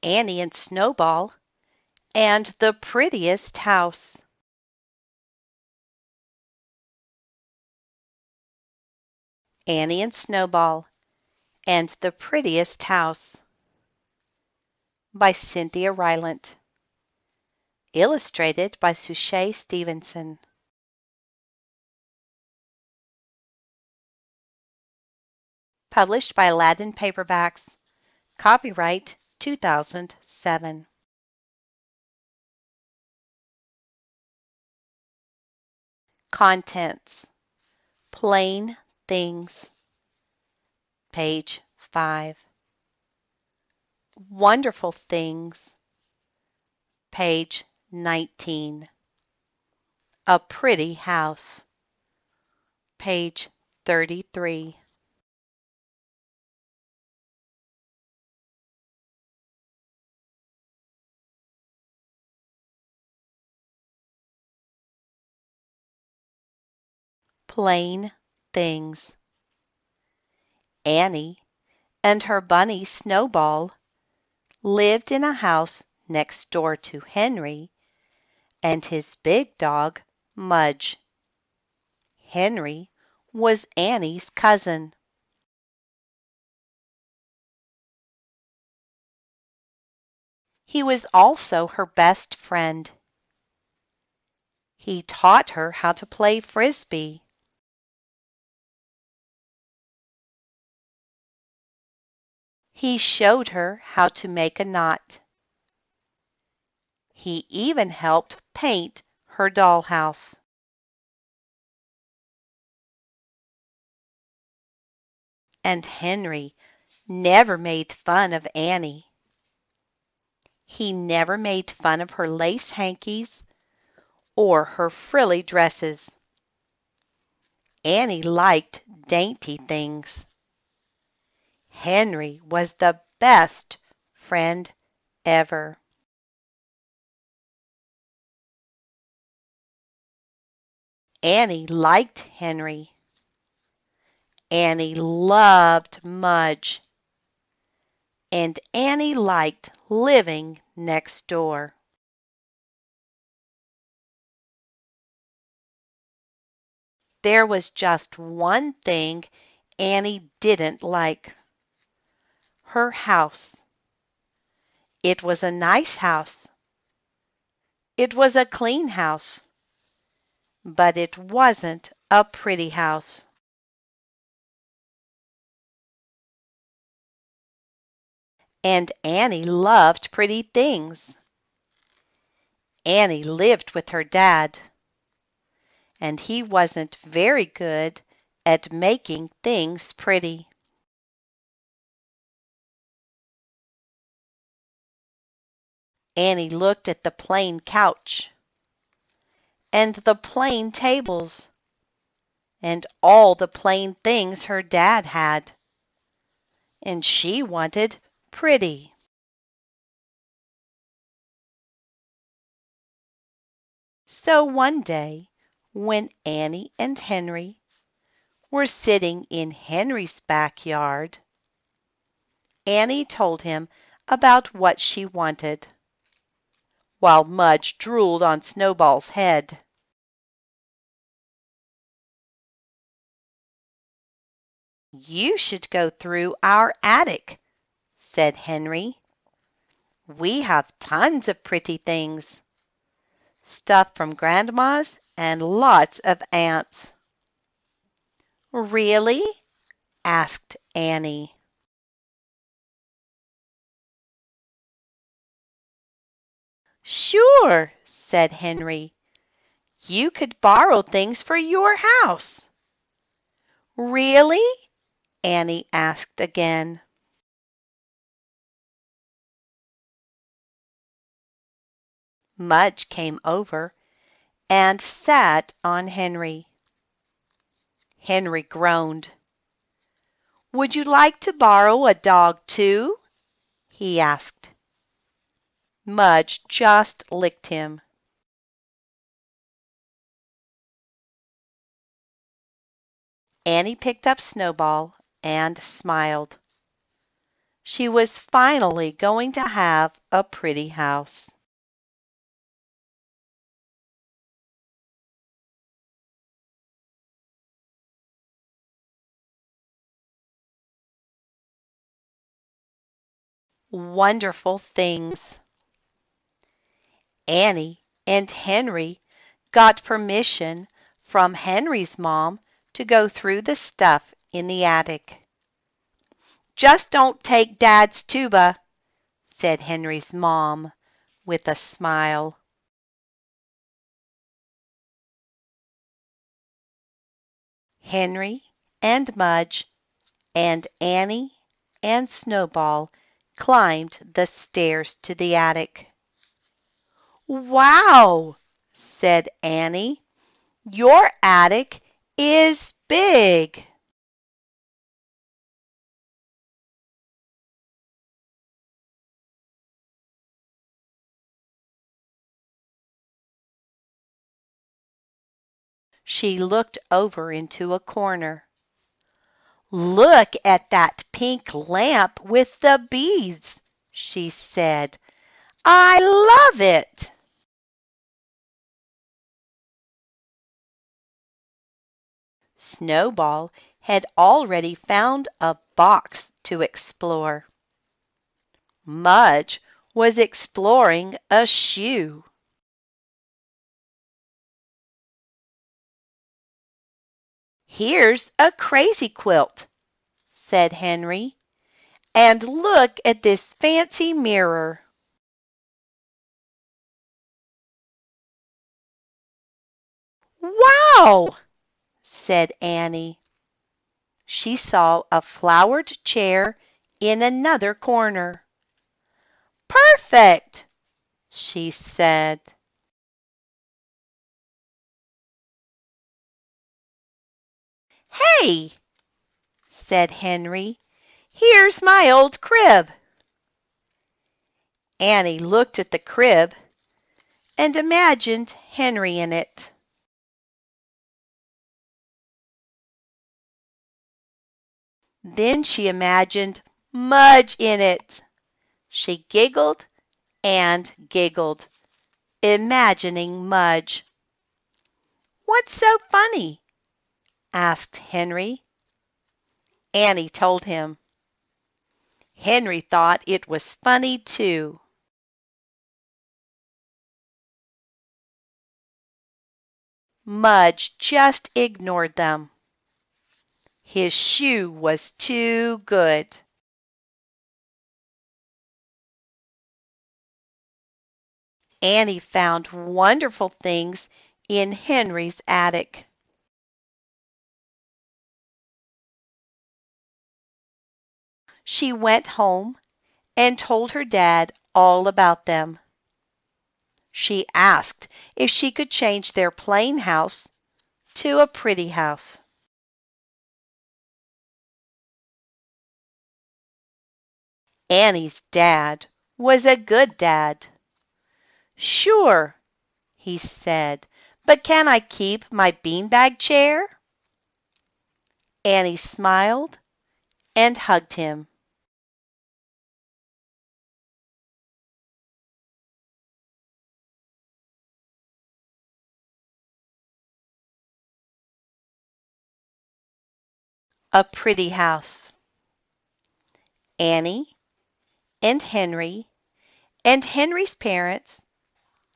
Annie and Snowball, and the Prettiest House. Annie and Snowball, and the Prettiest House, by Cynthia Rylant. Illustrated by Sucie Stevenson. Published by Aladdin Paperbacks. Copyright 2007. Contents: Plain Things. Page 5. Wonderful Things. Page 19. A Pretty House. Page 33. Plain Things. Annie and her bunny Snowball lived in a house next door to Henry and his big dog Mudge. Henry was Annie's cousin. He was also her best friend. He taught her how to play frisbee. He showed her how to make a knot. He even helped paint her dollhouse. And Henry never made fun of Annie. He never made fun of her lace hankies or her frilly dresses. Annie liked dainty things. Henry was the best friend ever. Annie liked Henry. Annie loved Mudge. And Annie liked living next door. There was just one thing Annie didn't like: her house. It was a nice house. It was a clean house. But it wasn't a pretty house. And Annie loved pretty things. Annie lived with her dad, and he wasn't very good at making things pretty. Annie looked at the plain couch, and the plain tables, and all the plain things her dad had, and she wanted pretty. So one day, when Annie and Henry were sitting in Henry's backyard, Annie told him about what she wanted, while Mudge drooled on Snowball's head. "You should go through our attic," said Henry. "We have tons of pretty things, stuff from Grandma's and lots of aunts." "Really?" asked Annie. "Sure," said Henry. "You could borrow things for your house." "Really?" Annie asked again. Mudge came over and sat on Henry. Henry groaned. "Would you like to borrow a dog too?" he asked. Mudge just licked him. Annie picked up Snowball and smiled. She was finally going to have a pretty house. Wonderful things. Annie and Henry got permission from Henry's mom to go through the stuff in the attic. "Just don't take Dad's tuba," said Henry's mom with a smile. Henry and Mudge and Annie and Snowball climbed the stairs to the attic. "Wow!" said Annie. "Your attic is big." She looked over into a corner. "Look at that pink lamp with the beads," she said. "I love it." Snowball had already found a box to explore. Mudge was exploring a shoe. "Here's a crazy quilt," said Henry. "And look at this fancy mirror." "Wow!" said Annie. She saw a flowered chair in another corner. "Perfect!" she said. "Hey!" said Henry. "Here's my old crib." Annie looked at the crib and imagined Henry in it. Then she imagined Mudge in it. She giggled and giggled, imagining Mudge. "What's so funny?" asked Henry. Annie told him. Henry thought it was funny too. Mudge just ignored them. His shoe was too good. Annie found wonderful things in Henry's attic. She went home and told her dad all about them. She asked if she could change their plain house to a pretty house. Annie's dad was a good dad. "Sure," he said, "but can I keep my beanbag chair?" Annie smiled and hugged him. A pretty house. Annie and Henry and Henry's parents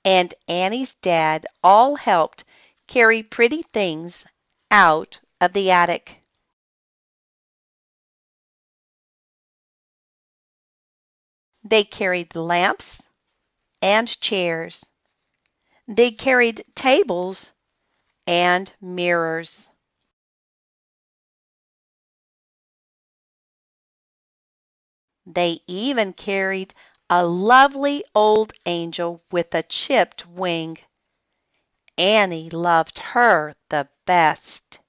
and Annie's dad all helped carry pretty things out of the attic. They carried lamps and chairs. They carried tables and mirrors. They even carried a lovely old angel with a chipped wing. Annie loved her the best.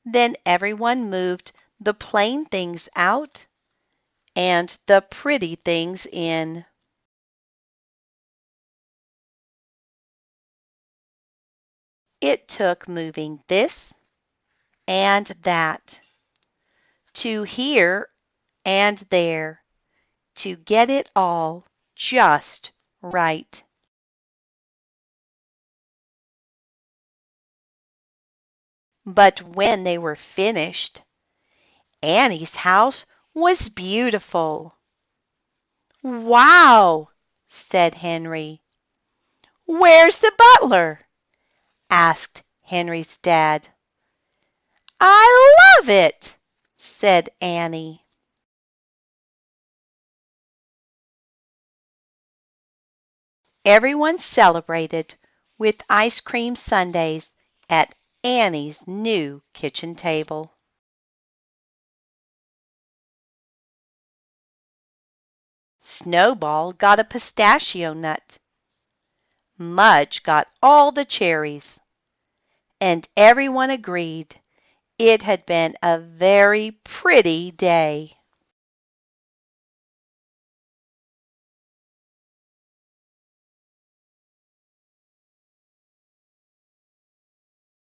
Then everyone moved the plain things out and the pretty things in. It took moving this and that, to here and there, to get it all just right. But when they were finished, Annie's house was beautiful. "Wow!" said Henry. "Where's the butler?" asked Henry's dad. "I love it," said Annie. Everyone celebrated with ice cream sundaes at Annie's new kitchen table. Snowball got a pistachio nut. Mudge got all the cherries, and everyone agreed it had been a very pretty day.